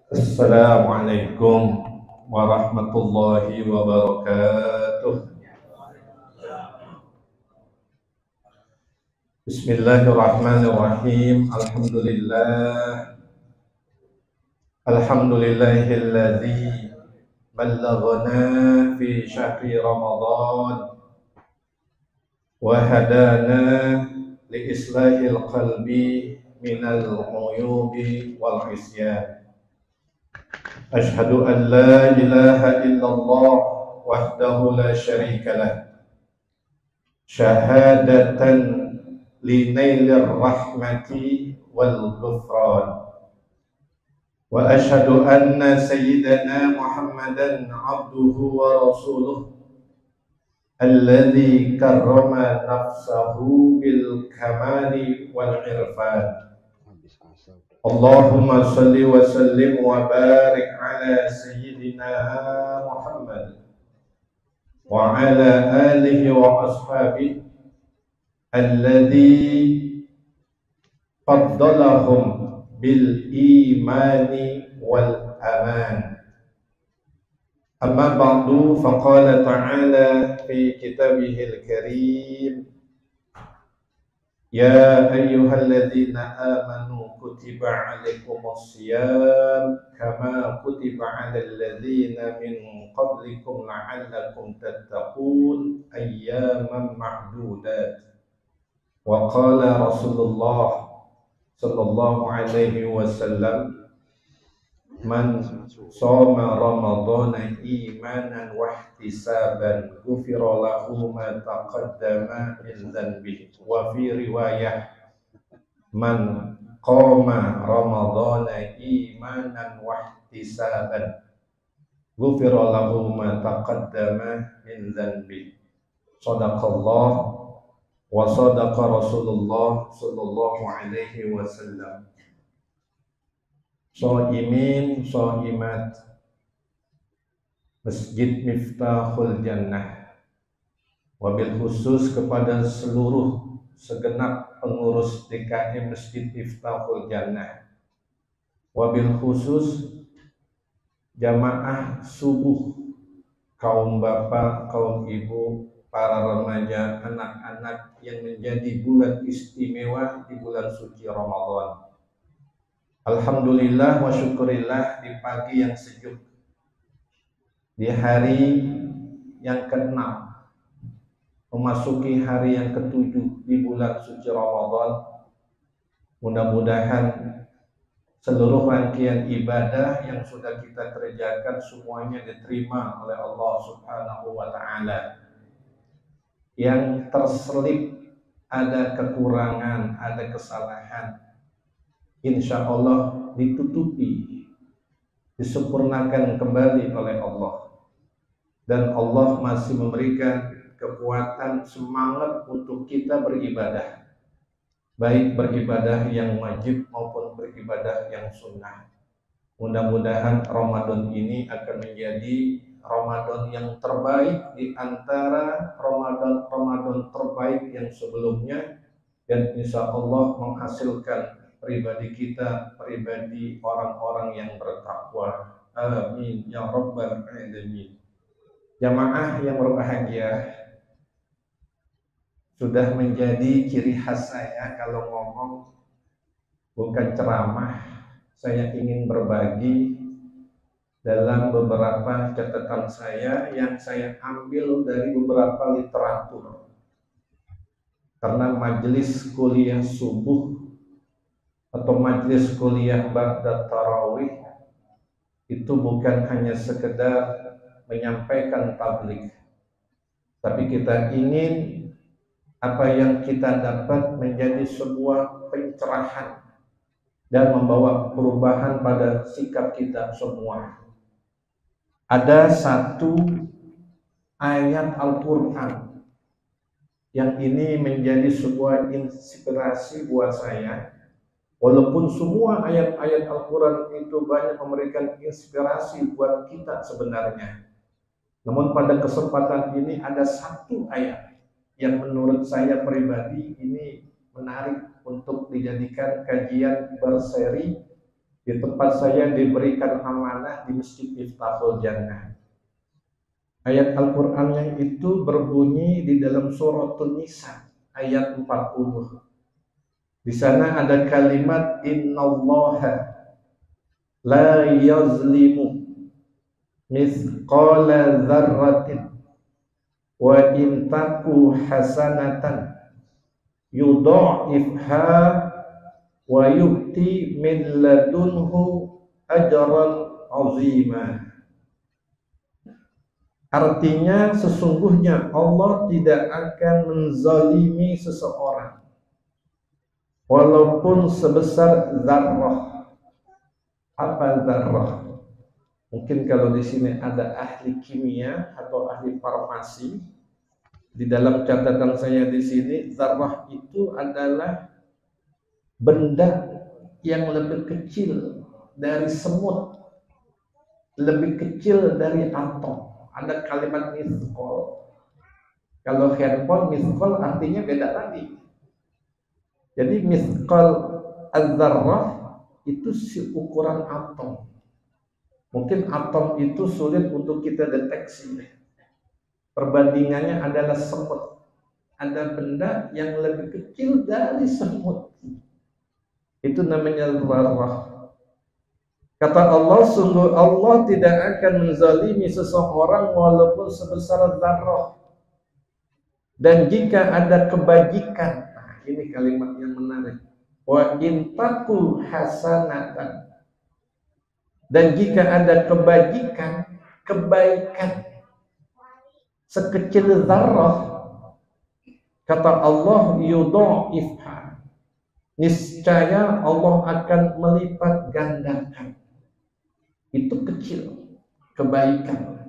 Assalamualaikum warahmatullahi wabarakatuh. Bismillahirrahmanirrahim. Alhamdulillahilladzi ballaghana fi syahri Ramadan wa hadana li islahil qalbi minal uyubi wal isyan. Ashhadu an la ilaha illallah wahdahu la syarika lah. Syahadatan linailir rahmati wal ghufran. Wa ashhadu anna sayyidana Muhammadan abduhu wa rasuluh alladzi karrama nafsahu bil kamali wal irfan. Allahumma salli wa sallim wa barik ala sayyidina Muhammad wa ala alihi wa ashabihi alladzi faddalahum bil imani wal aman. Amma ba'du, faqala ta'ala fi kitabihil karim, ya ayyuhalladzina amanu kutiba alaikumus siyam kama kutiba alal ladzina min qablikum la'allakum tattaqun ayyaman ma'dudat. Wa qala Rasulullah sallallahu alaihi wasallam, man shoma ramadhana imanan wa ihtisaban ghufira lahu ma taqaddama min dhanbihi. Wa fi riwayah, man qama ramadhana imanan wa ihtisaban ghufira lahu ma taqaddama min dhanbihi. Shadaqallah wa sadaqa Rasulullah sallallahu alaihi wasallam. Shaimin shaimat, Masjid Miftahul Jannah, wabil khusus kepada seluruh segenap pengurus DKM Masjid Miftahul Jannah, wabil khusus jamaah subuh, kaum bapak, kaum ibu, para remaja, anak-anak yang menjadi bulan istimewa di bulan suci Ramadan. Alhamdulillah wa syukurillah, di pagi yang sejuk, di hari yang ke-6 memasuki hari yang ke-7 di bulan suci Ramadan, mudah-mudahan seluruh rangkaian ibadah yang sudah kita kerjakan semuanya diterima oleh Allah Subhanahu wa ta'ala. Yang terselip ada kekurangan, ada kesalahan, insya Allah ditutupi, disempurnakan kembali oleh Allah. Dan Allah masih memberikan kekuatan, semangat untuk kita beribadah, baik beribadah yang wajib maupun beribadah yang sunnah. Mudah-mudahan Ramadan ini akan menjadi Ramadan yang terbaik di antara Ramadan terbaik yang sebelumnya, dan insya Allah menghasilkan pribadi kita, pribadi orang-orang yang bertakwa. Amin ya rabbal alamin. Jamaah yang berbahagia, sudah menjadi ciri khas saya kalau ngomong bukan ceramah, saya ingin berbagi dalam beberapa catatan saya yang saya ambil dari beberapa literatur. Karena majelis kuliah subuh atau majelis kuliah ba'da tarawih itu bukan hanya sekedar menyampaikan tabligh, tapi kita ingin apa yang kita dapat menjadi sebuah pencerahan dan membawa perubahan pada sikap kita semua. Ada satu ayat Al-Quran yang ini menjadi sebuah inspirasi buat saya. Walaupun semua ayat-ayat Al-Quran itu banyak memberikan inspirasi buat kita sebenarnya, namun pada kesempatan ini ada satu ayat yang menurut saya pribadi ini menarik untuk dijadikan kajian berseri Di tempat saya diberikan amanah di Masjid Miftahul Jannah. Ayat Al-Qur'annya itu berbunyi di dalam suratul Nisa ayat 40. Di sana ada kalimat innallaha la yazlimu mithqala dzarratin wa in taku hasanatan yudha'ifha wa yu'ti min ladunhu ajran 'azima. Artinya sesungguhnya Allah tidak akan menzalimi seseorang walaupun sebesar zarrah. Apa zarrah? Mungkin kalau di sini ada ahli kimia atau ahli farmasi, di dalam catatan saya di sini zarrah itu adalah benda yang lebih kecil dari semut, lebih kecil dari atom. Ada kalimat mithqal. Kalau handphone mithqal artinya beda lagi. Jadi mithqal az-zarrah itu ukuran atom. Mungkin atom itu sulit untuk kita deteksi. Perbandingannya adalah semut. Ada benda yang lebih kecil dari semut. Itu namanya zarrah. Kata Allah, sungguh Allah tidak akan menzalimi seseorang walaupun sebesar zarrah. Dan jika ada kebajikan, nah ini kalimat yang menarik. Wa in taku hasanatan. Dan jika ada kebajikan, kebaikan sekecil zarrah, kata Allah, yudha'ifha. Niscaya Allah akan melipat gandakan. Itu kecil kebaikan.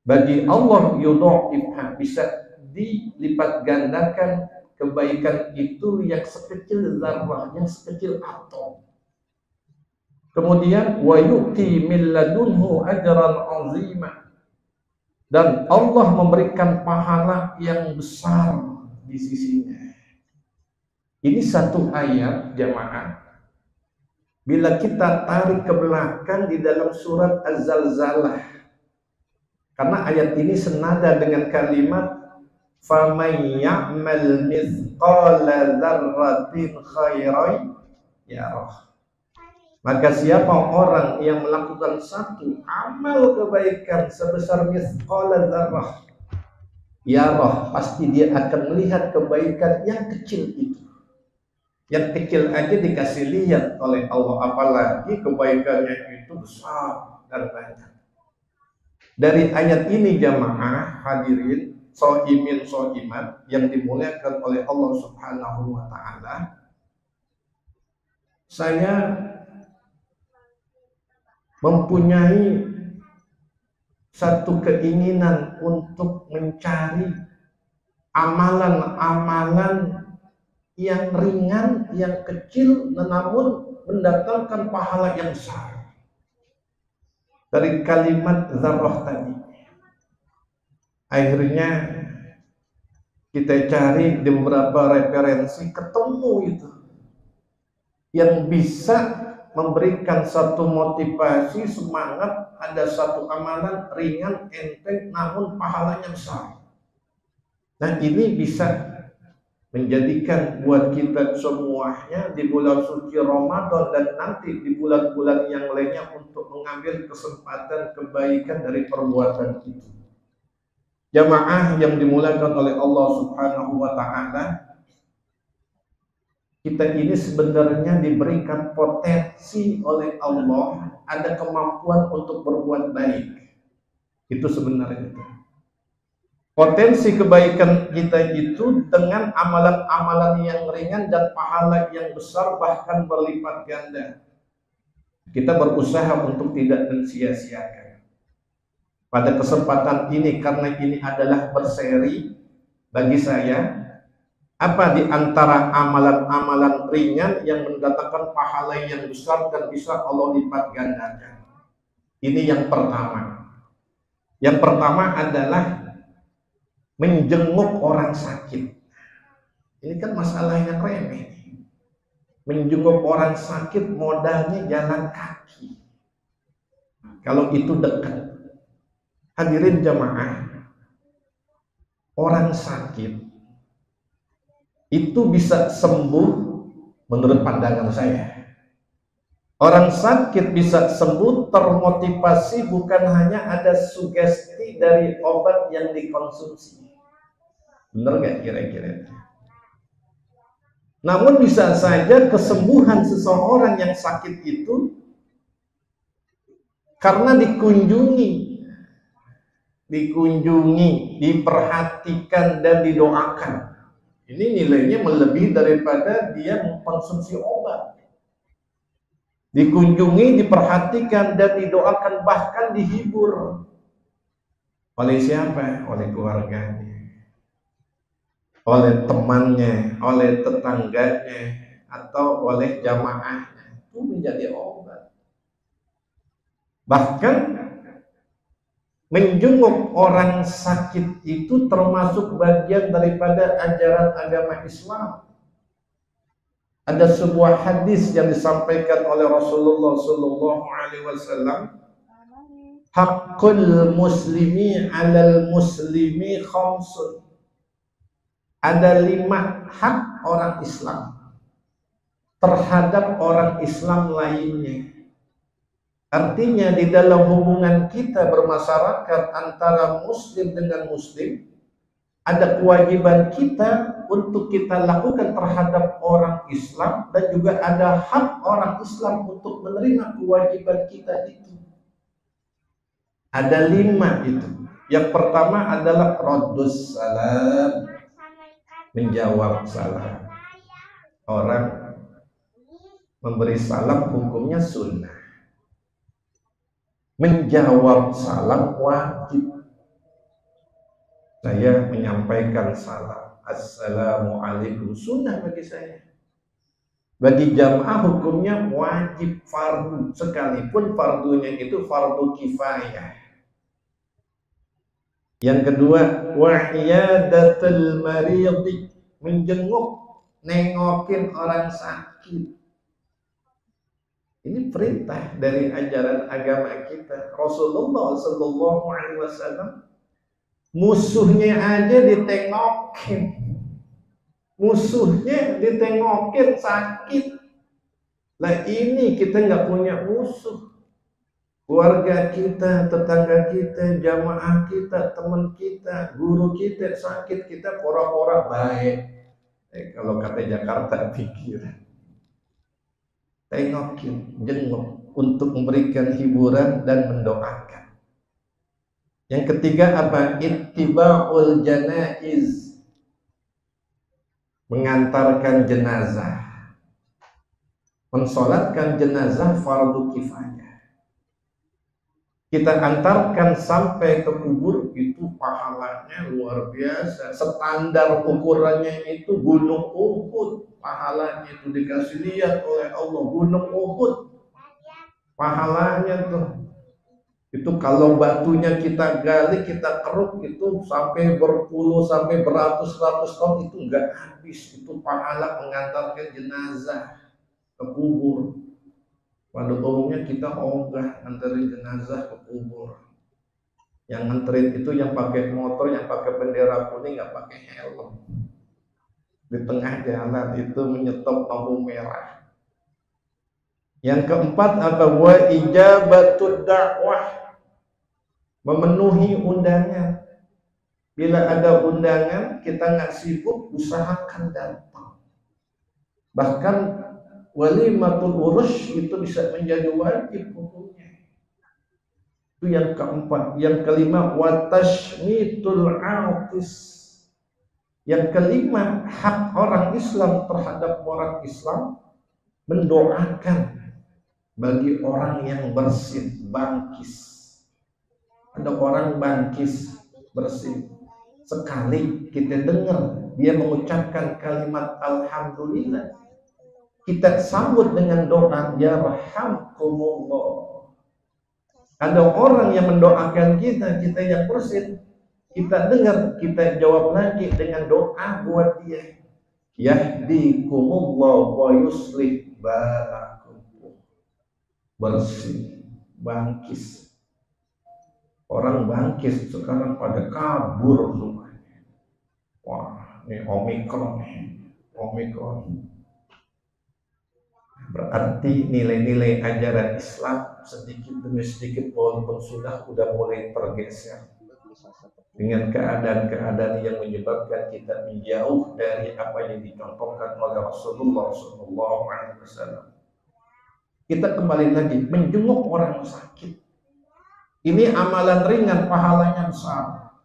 Bagi Allah yudha'ifha, bisa dilipat gandakan kebaikan itu yang sekecil zarrah, yang sekecil atom. Kemudian wa yu'ti min ladunhu ajran 'azima. Dan Allah memberikan pahala yang besar di sisinya. Ini satu ayat jamaah. Bila kita tarik ke belakang di dalam surat Az-Zalzalah, karena ayat ini senada dengan kalimat faman ya'mal mithqala dzarratin khairan yarah. Maka siapa orang yang melakukan satu amal kebaikan sebesar mithqala dzarrah yarah, pasti dia akan melihat kebaikan yang kecil itu. Yang kecil aja dikasih lihat oleh Allah, apalagi kebaikannya itu besar dan banyak. Dari ayat ini jamaah hadirin so'imin so'imat yang dimuliakan oleh Allah Subhanahu wa ta'ala, saya mempunyai satu keinginan untuk mencari amalan-amalan yang ringan, yang kecil, namun mendatangkan pahala yang besar. Dari kalimat zarrah tadi, akhirnya kita cari di beberapa referensi, ketemu itu yang bisa memberikan satu motivasi, semangat, ada satu amalan ringan, enteng, namun pahalanya besar. Nah ini bisa menjadikan buat kita semuanya di bulan suci Ramadan dan nanti di bulan-bulan yang lainnya untuk mengambil kesempatan kebaikan dari perbuatan itu. Jamaah yang dimuliakan oleh Allah Subhanahu wa ta'ala, kita ini sebenarnya diberikan potensi oleh Allah, ada kemampuan untuk berbuat baik. Itu sebenarnya itu. Potensi kebaikan kita itu dengan amalan-amalan yang ringan dan pahala yang besar, bahkan berlipat ganda. Kita berusaha untuk tidak mensia-siakan. Pada kesempatan ini, karena ini adalah berseri bagi saya, apa di antara amalan-amalan ringan yang mendatangkan pahala yang besar dan bisa Allah lipat gandakan? Ini yang pertama. Yang pertama adalah menjenguk orang sakit. Ini kan masalah yang remeh. menjenguk orang sakit modalnya jalan kaki. Kalau itu dekat. Hadirin jamaah, orang sakit itu bisa sembuh menurut pandangan saya. Orang sakit bisa sembuh termotivasi bukan hanya ada sugesti dari obat yang dikonsumsi. Benar gak kira-kira? Namun bisa saja kesembuhan seseorang yang sakit itu karena dikunjungi, diperhatikan dan didoakan. Ini nilainya melebihi daripada dia mengkonsumsi obat. Dikunjungi, diperhatikan dan didoakan, bahkan dihibur. Oleh siapa? Oleh keluarganya, oleh temannya, oleh tetangganya, atau oleh jamaahnya. Itu menjadi obat. Bahkan menjenguk orang sakit itu termasuk bagian daripada ajaran agama Islam. Ada sebuah hadis yang disampaikan oleh Rasulullah Sallallahu Alaihi Wasallam, hakul muslimi alal muslimi khamsun. Ada 5 hak orang Islam terhadap orang Islam lainnya. Artinya di dalam hubungan kita bermasyarakat antara muslim dengan muslim, ada kewajiban kita untuk kita lakukan terhadap orang Islam, dan juga ada hak orang Islam untuk menerima kewajiban kita itu. Ada 5 itu. Yang pertama adalah raddus salam, menjawab salam. Orang memberi salam hukumnya sunnah. Menjawab salam wajib. Saya menyampaikan salam, assalamualaikum, sunnah bagi saya. Bagi jamaah hukumnya wajib, fardu, sekalipun fardunya itu fardu kifayah. Yang kedua, wa'iyadatul maridi, menjenguk, nengokin orang sakit. Ini perintah dari ajaran agama kita. Rasulullah Sallallahu Alaihi Wasallam musuhnya aja ditengokin, musuhnya ditengokin sakit. Lah ini kita nggak punya musuh. Keluarga kita, tetangga kita, jamaah kita, teman kita, guru kita sakit, kita pura-pura baik. Kalau kata Jakarta pikir. Tengokin, jenguk untuk memberikan hiburan dan mendoakan. Yang ketiga apa? Ittiba'ul janaiz, mengantarkan jenazah. Mensolatkan jenazah fardu kifayah. Kita antarkan sampai ke kubur, itu pahalanya luar biasa. Standar ukurannya itu gunung Uhud. Pahalanya itu dikasih lihat oleh Allah, gunung Uhud. Pahalanya tuh. Itu kalau batunya kita gali, kita keruk, itu sampai berpuluh, sampai beratus-ratus tahun, itu enggak habis. Itu pahala mengantarkan jenazah ke kubur. Pada umumnya kita ogah nganterin jenazah ke kubur. Yang nganterin itu yang pakai motor, yang pakai bendera kuning, nggak pakai helm. Di tengah jalan itu menyetop lampu merah. Yang keempat apa? Wa ijabatud dakwah, memenuhi undangan. Bila ada undangan, kita nggak sibuk, usahakan datang. Bahkan walimatul urus itu bisa menjadi wajib hukumnya. Itu yang keempat. Yang kelima, watashmitul atis. Yang kelima, hak orang Islam terhadap orang Islam, mendoakan bagi orang yang bersin, bangkis. Ada orang bangkis, bersin. Sekali kita dengar dia mengucapkan kalimat alhamdulillah, kita sambut dengan doa yarhamkumullah. Ada orang yang mendoakan kita, kita yang bersin, kita dengar, kita jawab lagi dengan doa buat dia. Yahdikumullah wa yuslih balakum. Bersih, bangkis. Orang bangkis sekarang pada kabur semuanya. Wah, ini Omikron. Berarti nilai-nilai ajaran Islam sedikit demi sedikit walaupun sudah mulai tergeser dengan keadaan-keadaan yang menyebabkan kita menjauh dari apa yang dicontohkan oleh Rasulullah SAW. Kita kembali lagi menjenguk orang sakit. Ini amalan ringan, pahalanya besar.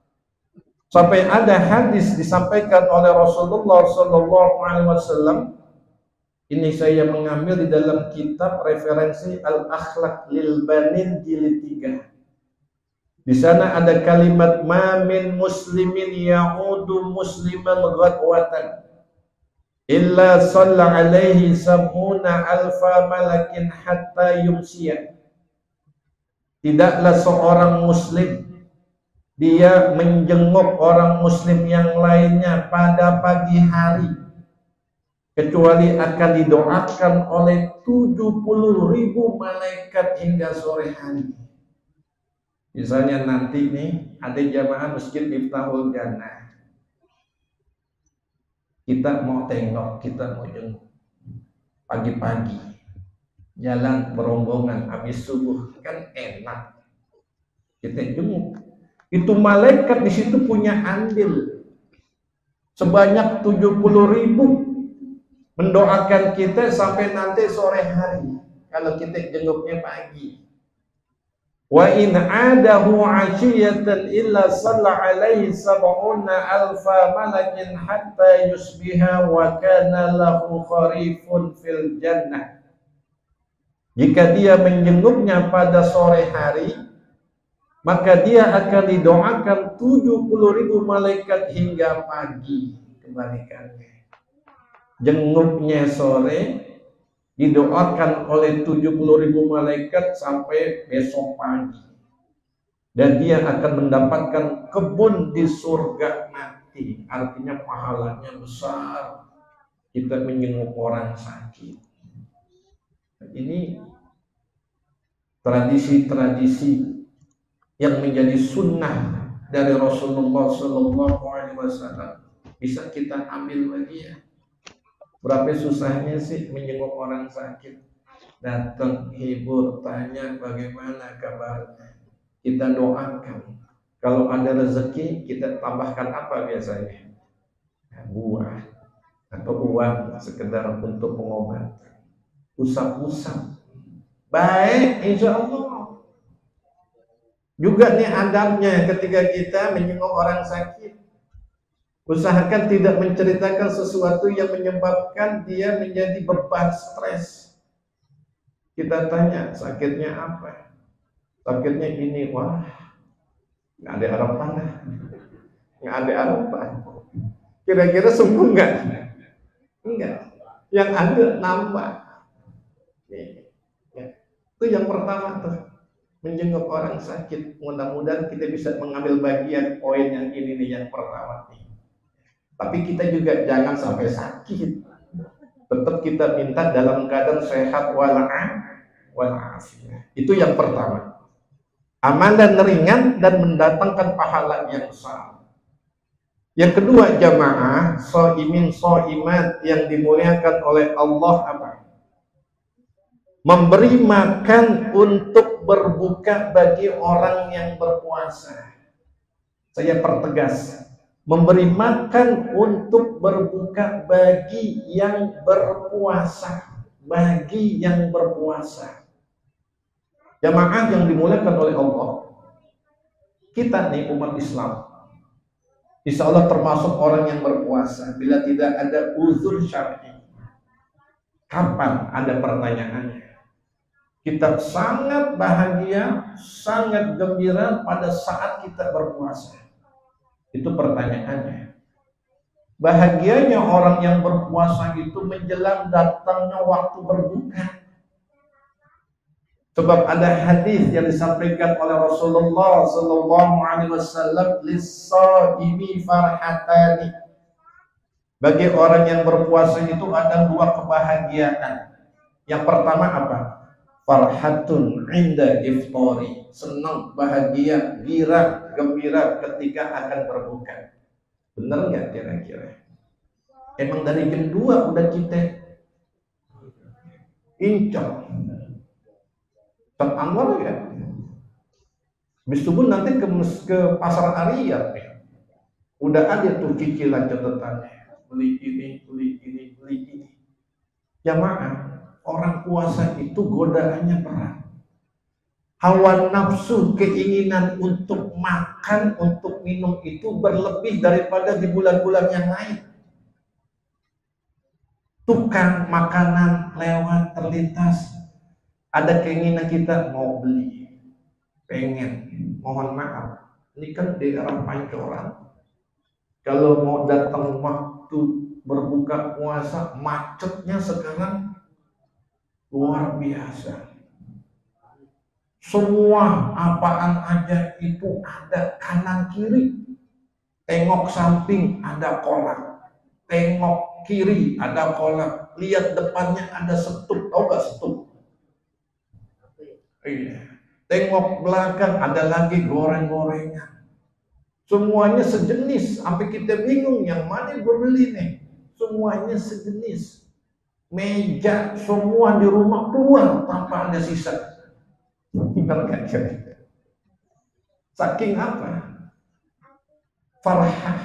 Sampai ada hadis disampaikan oleh Rasulullah SAW. Ini saya mengambil di dalam kitab referensi Al-Akhlaq lil Banin jilid 3. Di sana ada kalimat ma min muslimin ya'udu musliman ghadwatan illa shalla alaihi sab'una alfa malakin hatta yumsiya. Tidaklah seorang muslim dia menjenguk orang muslim yang lainnya pada pagi hari kecuali akan didoakan oleh 70.000 malaikat hingga sore hari. Misalnya nanti nih ada jamaah masjid Miftahul Jannah, kita mau tengok, kita mau jenguk pagi-pagi jalan berombongan habis subuh, kan enak kita jenguk. Itu malaikat di situ punya andil sebanyak 70.000 mendoakan kita sampai nanti sore hari kalau kita jenguknya pagi. Wa in adahu 'ashiyatan illa shalla alaihi sab'una alfa malakin hatta yusbiha wa kana lahu kharifun fil jannah. Jika dia menjenguknya pada sore hari, maka dia akan didoakan 70.000 malaikat hingga pagi. Kebalikannya, jenguknya sore didoakan oleh 70.000 malaikat sampai besok pagi, dan dia akan mendapatkan kebun di surga nanti. Artinya pahalanya besar kita menjenguk orang sakit. Ini tradisi-tradisi yang menjadi sunnah dari Rasulullah SAW. Bisa kita ambil lagi ya. Berapa susahnya sih menjenguk orang sakit? Datang, hibur, tanya bagaimana kabarnya. Kita doakan. Kalau ada rezeki, kita tambahkan apa biasanya? Buah atau uang sekedar untuk pengobatan. Usap-usap. Baik, insya Allah. Juga nih adabnya ketika kita menjenguk orang sakit. Usahakan tidak menceritakan sesuatu yang menyebabkan dia menjadi beban stres. Kita tanya, sakitnya apa? Sakitnya ini, wah, nggak ada harapan. Nggak ada harapan. Kira-kira sembuh nggak? Enggak. Yang ada nambah. Itu yang pertama tuh, menjenguk orang sakit. Mudah-mudahan kita bisa mengambil bagian poin yang ini nih, yang pertama nih. Tapi kita juga jangan sampai sakit. Tetap kita minta dalam keadaan sehat walafiat. Itu yang pertama. Amalan ringan dan mendatangkan pahala yang besar. Yang kedua, jamaah shaimin shaimat yang dimuliakan oleh Allah apa? Memberi makan untuk berbuka bagi orang yang berpuasa. Saya pertegas, memberi makan untuk berbuka bagi yang berpuasa. Bagi yang berpuasa. Jamaah yang dimuliakan oleh Allah, kita nih umat Islam, insya Allah termasuk orang yang berpuasa bila tidak ada uzur syar'i. Kapan? Ada pertanyaannya. Kita sangat bahagia, sangat gembira pada saat kita berpuasa. Itu pertanyaannya. Bahagianya orang yang berpuasa itu menjelang datangnya waktu berbuka. Sebab ada hadis yang disampaikan oleh Rasulullah SAW, lis-shaimi farhatani. Bagi orang yang berpuasa itu ada dua kebahagiaan. Yang pertama apa? Farhatun inda iftari, senang, bahagia, gembira ketika akan berbuka. Benar nggak kira-kira? Emang dari jam 2 udah kita incok. Ustaz Anwar ya. Habis subuh nanti ke pasar Ariyat nih. Udah ada tuh cicilan catatannya. Beli ini, beli ini, beli ini. Jamaah, orang puasa itu godaannya berat. Hawa nafsu, keinginan untuk makan, untuk minum itu berlebih daripada di bulan-bulan yang lain. Tukang makanan lewat terlintas, ada keinginan kita mau beli, pengen. Mohon maaf, ini kan daerah Pancoran. Kalau mau datang waktu berbuka puasa, macetnya sekarang luar biasa. Semua apaan aja itu ada kanan kiri. Tengok samping ada kolak, tengok kiri ada kolak, lihat depannya ada setup, tahu gak setup? Iya. Tengok belakang ada lagi goreng-gorengan. Semuanya sejenis, sampai kita bingung yang mana gue beli nih. Semuanya sejenis. Meja semua di rumah keluar tanpa ada sisa. Saking apa? Farhah,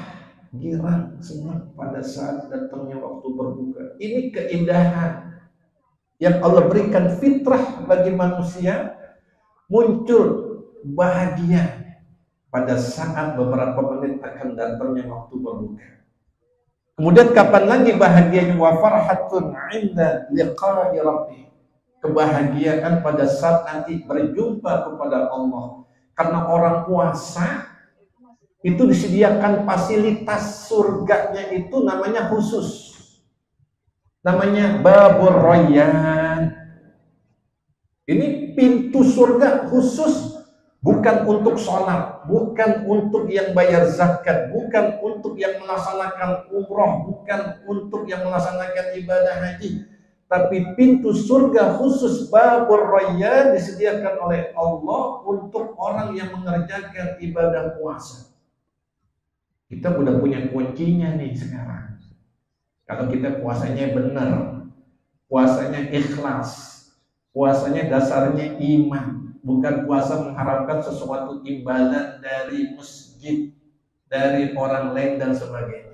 girang, senang pada saat datangnya waktu berbuka. Ini keindahan yang Allah berikan fitrah bagi manusia, muncul bahagia pada saat beberapa menit akan datangnya waktu berbuka. Kemudian kapan lagi bahagianya? Wa farhatun 'inda liqa'i rabbih. Kebahagiaan pada saat nanti berjumpa kepada Allah. Karena orang puasa itu disediakan fasilitas surganya itu namanya khusus. Namanya Babur Rayyan. Ini pintu surga khusus, bukan untuk sholat, bukan untuk yang bayar zakat, bukan untuk yang melaksanakan umroh, bukan untuk yang melaksanakan ibadah haji. Tapi pintu surga khusus Babur Rayyan disediakan oleh Allah untuk orang yang mengerjakan ibadah puasa. Kita udah punya kuncinya nih sekarang. Kalau kita puasanya benar, puasanya ikhlas, puasanya dasarnya iman, bukan puasa mengharapkan sesuatu imbalan dari masjid, dari orang lain dan sebagainya.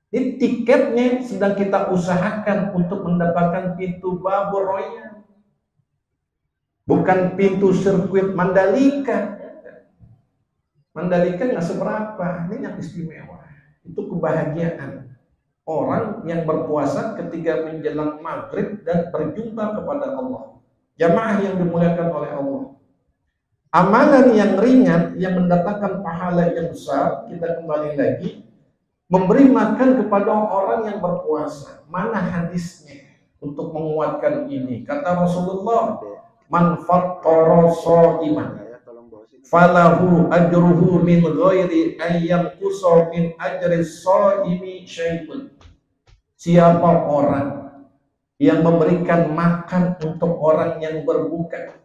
Ini tiketnya sedang kita usahakan untuk mendapatkan pintu Babur Rayyan, bukan pintu sirkuit Mandalika. Mandalika nggak seberapa, ini yang istimewa. Itu kebahagiaan orang yang berpuasa ketika menjelang maghrib dan berjumpa kepada Allah. Jamaah yang dimuliakan oleh Allah. Amalan yang ringan yang mendatangkan pahala yang besar, kita kembali lagi, memberi makan kepada orang yang berpuasa. Mana hadisnya untuk menguatkan ini? Kata Rasulullah, man fattara sha'iman falahu ajruhu min ghairi ayyam qusa min ajri shaimi syai'un. Siapa orang yang memberikan makan untuk orang yang berbuka,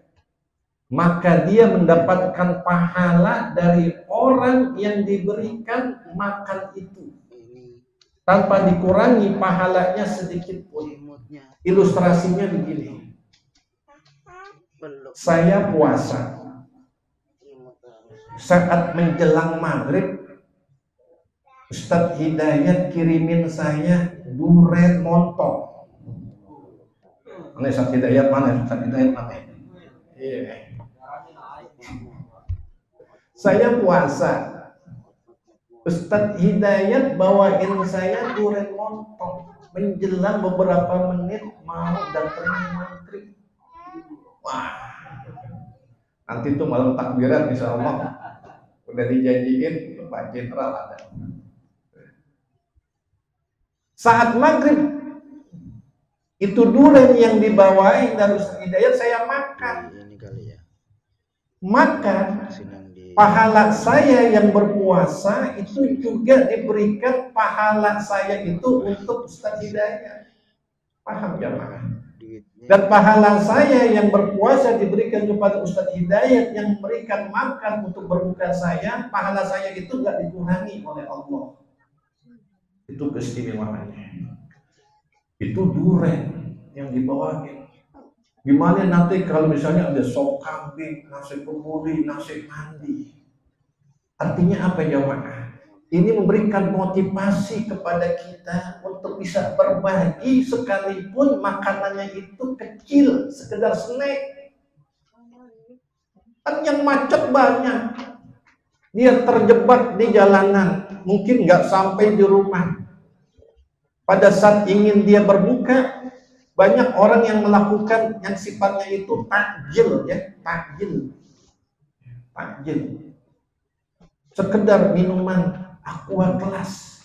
maka dia mendapatkan pahala dari orang yang diberikan makan itu tanpa dikurangi pahalanya sedikit pun. Ilustrasinya begini, saya puasa, saat menjelang maghrib Ustadz Hidayat kirimin saya duren montong. Mana Ustadz Hidayat mana? Ustadz Hidayat mana? Iya. Saya puasa, Ustadz Hidayat bawain saya duren montong. Menjelang beberapa menit mau datangnya maghrib. Wah, nanti tuh malam takbiran insya Allah udah dijanjiin Pak Jenderal ada. Saat maghrib itu duren yang dibawain dari Ustadz Hidayat saya makan. Makan Pahala saya yang berpuasa itu juga diberikan pahala saya itu untuk Ustaz Hidayat. Paham jamaah? Dan pahala saya yang berpuasa diberikan kepada Ustaz Hidayat yang memberikan makan untuk berbuka saya, pahala saya itu nggak dikurangi oleh Allah. Itu keistimewaannya. Itu duren yang dibawain. Gimana nanti kalau misalnya ada sop kambing, nasi kebuli, nasi mandi. Artinya apa jamaah? Ini memberikan motivasi kepada kita untuk bisa berbagi sekalipun makanannya itu kecil, sekedar snack. Kan yang macet banyak. Dia terjebak di jalanan, mungkin nggak sampai di rumah. Pada saat ingin dia berbuka, banyak orang yang melakukan yang sifatnya itu takjil, ya, takjil. Sekedar minuman aqua kelas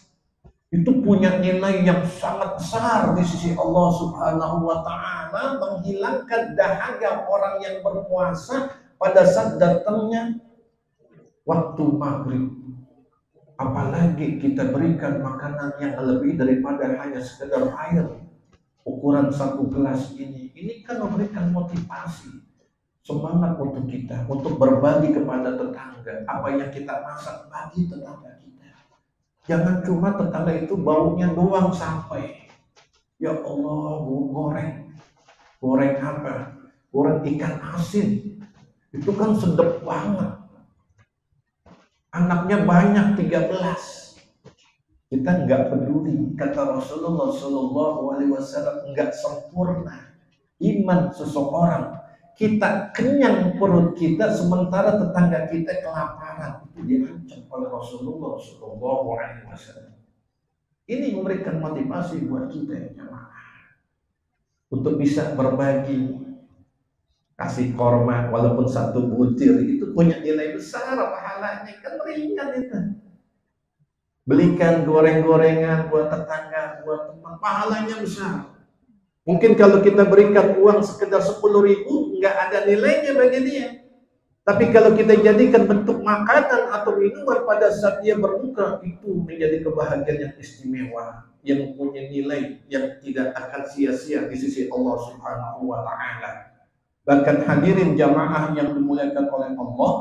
itu punya nilai yang sangat besar di sisi Allah Subhanahu wa taala, menghilangkan dahaga orang yang berpuasa pada saat datangnya waktu maghrib. Apalagi kita berikan makanan yang lebih daripada hanya sekedar air. Ukuran satu gelas ini kan memberikan motivasi, semangat untuk kita untuk berbagi kepada tetangga. Apa yang kita masak bagi tetangga kita. Jangan cuma tetangga itu baunya doang sampai. Ya Allah, goreng apa? Goreng ikan asin. Itu kan sedap banget. Anaknya banyak 13. Kita nggak peduli, kata Rasulullah SAW, nggak sempurna iman seseorang. Kita kenyang perut kita sementara tetangga kita kelaparan, itu diancam oleh Rasulullah SAW. Ini memberikan motivasi buat kita jemaah untuk bisa berbagi, kasih korma walaupun satu butir itu punya nilai besar pahalanya, kan ringan itu. Belikan goreng-gorengan buat tetangga, buat teman, pahalanya besar. Mungkin kalau kita berikan uang sekedar 10.000, nggak ada nilainya bagi dia. Tapi kalau kita jadikan bentuk makanan atau minuman pada saat dia berbuka, itu menjadi kebahagiaan yang istimewa, yang punya nilai yang tidak akan sia-sia di sisi Allah Subhanahu wa taala. Bahkan hadirin jamaah yang dimuliakan oleh Allah,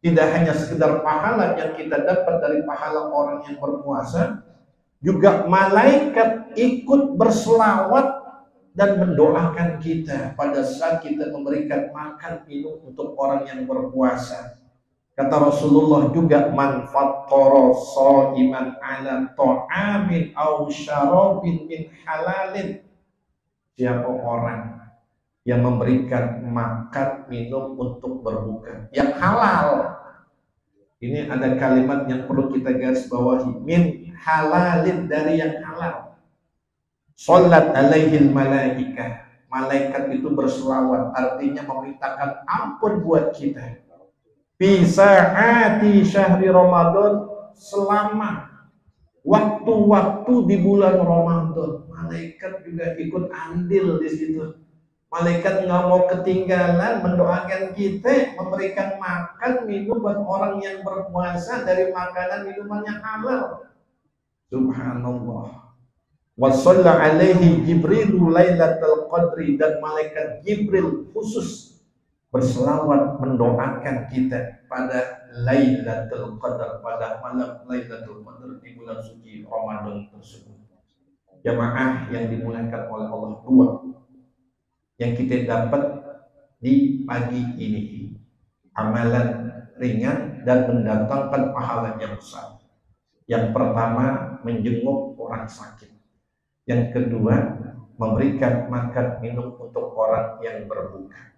tidak hanya sekedar pahala yang kita dapat dari pahala orang yang berpuasa, juga malaikat ikut berselawat dan mendoakan kita pada saat kita memberikan makan minum untuk orang yang berpuasa. Kata Rasulullah juga, man fattara shaiman ala ta'amin aw syarabin min halalin. Siapa orang yang memberikan makan minum untuk berbuka yang halal. Ini ada kalimat yang perlu kita garis bawahi, min halalin, dari yang halal. Sholat alaihil malaikah, malaikat itu berselawat, artinya memintakan ampun buat kita. Fi sa'ati syahri Ramadan, selama waktu-waktu di bulan Ramadan, malaikat juga ikut andil di situ. Malaikat nggak mau ketinggalan mendoakan kita, memberikan makan minum buat orang yang berpuasa dari makanan minuman yang halal. Subhanallah. Wa shalla alaihi Jibril lailatul qadri, dan malaikat Jibril khusus berselawat mendoakan kita pada Lailatul Qadar, pada malam Lailatul Qadar di bulan suci Ramadan tersebut. Jamaah yang dimuliakan oleh Allah, dua yang kita dapat di pagi ini, amalan ringan dan mendatangkan pahala yang besar. Yang pertama, menjenguk orang sakit. Yang kedua, memberikan makan minum untuk orang yang berbuka.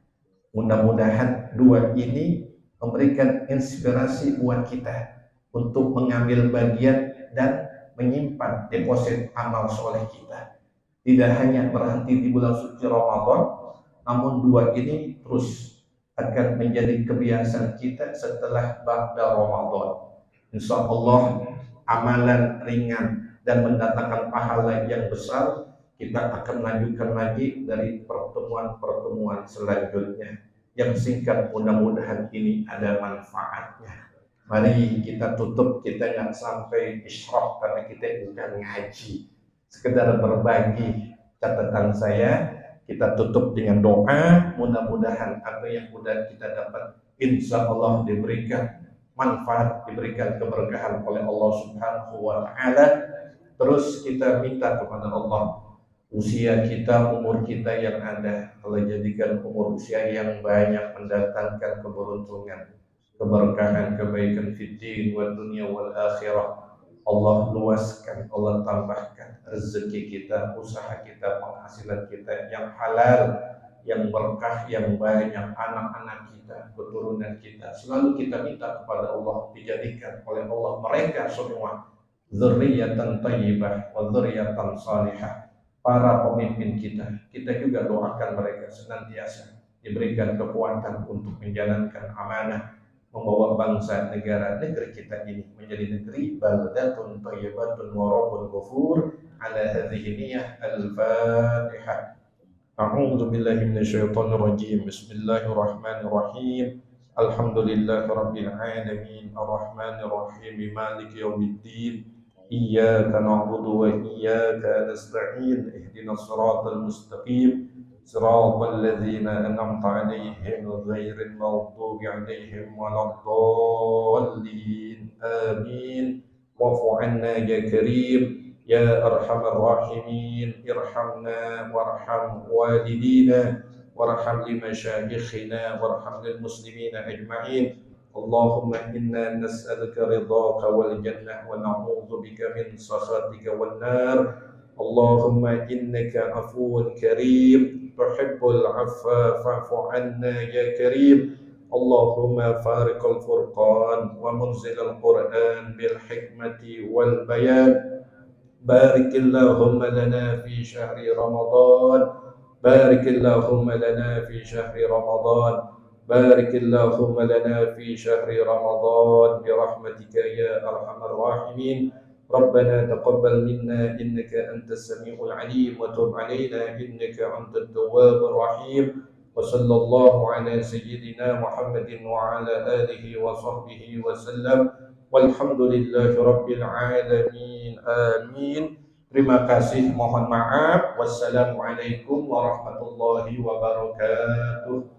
Mudah-mudahan dua ini memberikan inspirasi buat kita untuk mengambil bagian dan menyimpan deposit amal soleh kita. Tidak hanya berhenti di bulan suci Ramadan, namun dua ini terus akan menjadi kebiasaan kita setelah ba'da Ramadan. Insya Allah amalan ringan dan mendatangkan pahala yang besar kita akan lanjutkan lagi dari pertemuan-pertemuan selanjutnya. yang singkat, mudah-mudahan ini ada manfaatnya. Mari kita tutup, kita nggak sampai isyraf karena kita bukan ngaji, sekedar berbagi catatan saya. Kita tutup dengan doa, mudah-mudahan apa yang sudah kita dapat insya Allah diberikan manfaat, diberikan keberkahan oleh Allah Subhanahu wa Ta'ala. Terus kita minta kepada Allah, usia kita, umur kita yang ada, Allah jadikan umur usia yang banyak mendatangkan keberuntungan, keberkahan, kebaikan fiddin wa dunia wal akhirah. Allah luaskan, Allah tambahkan rezeki kita, usaha kita, penghasilan kita yang halal, yang berkah, yang banyak. Anak-anak kita, keturunan kita, selalu kita minta kepada Allah dijadikan oleh Allah mereka semua dzurriyyatan thayyibah wa dzurriyyatan salihah. Para pemimpin kita juga doakan mereka senantiasa diberikan kekuatan untuk menjalankan amanah, membawa bangsa negeri kita ini menjadi negeri baldatun thayyibatun wa rabbun ghafur. Ala hadhihi niyyah al-Fatihah. A'udzu billahi minasyaitonir rajim. Bismillahirrahmanirrahim. Alhamdulillahi rabbil alamin, arrahmanir rahim, maliki yaumiddin. Iyyaka na'budu wa iyyaka nasta'in. Ihdinas siratal mustaqim. Siratal ladzina an'amta 'alaihim ghairil maghdubi 'alaihim waladdallin. Amin. Wa'fu 'anna ya karim ya arhamar rahimin. Irhamna warham walidina warham limasyayikhina warham lil muslimina ajma'in. Allahumma inna nas'aluka ridhaka wal jannah wa na'udzu bika min sakhatika wan nar. Allahumma innaka afuwun karim tuhibbul 'afwa fa'fu 'anna ya karim. Allahumma fariqal furqan wa munzilal Qur'an bil hikmati wal bayan. Barikillahumma lana fi syahri Ramadan. Barikillahumma lana fi syahri Ramadan. Barikillahumma lana fi syahri Ramadan bi rahmatika ya arhamar rahimin. Rabbana taqabbal minna innaka antas samiul alim wa tub alaina innaka antat tawwabur rahim. Wa sallallahu ala sayyidina Muhammadin wa ala alihi wa sahbihi wa sallam. Walhamdulillahi rabbil alamin. Amin. Terima kasih, mohon maaf. Wassalamualaikum warahmatullahi wabarakatuh.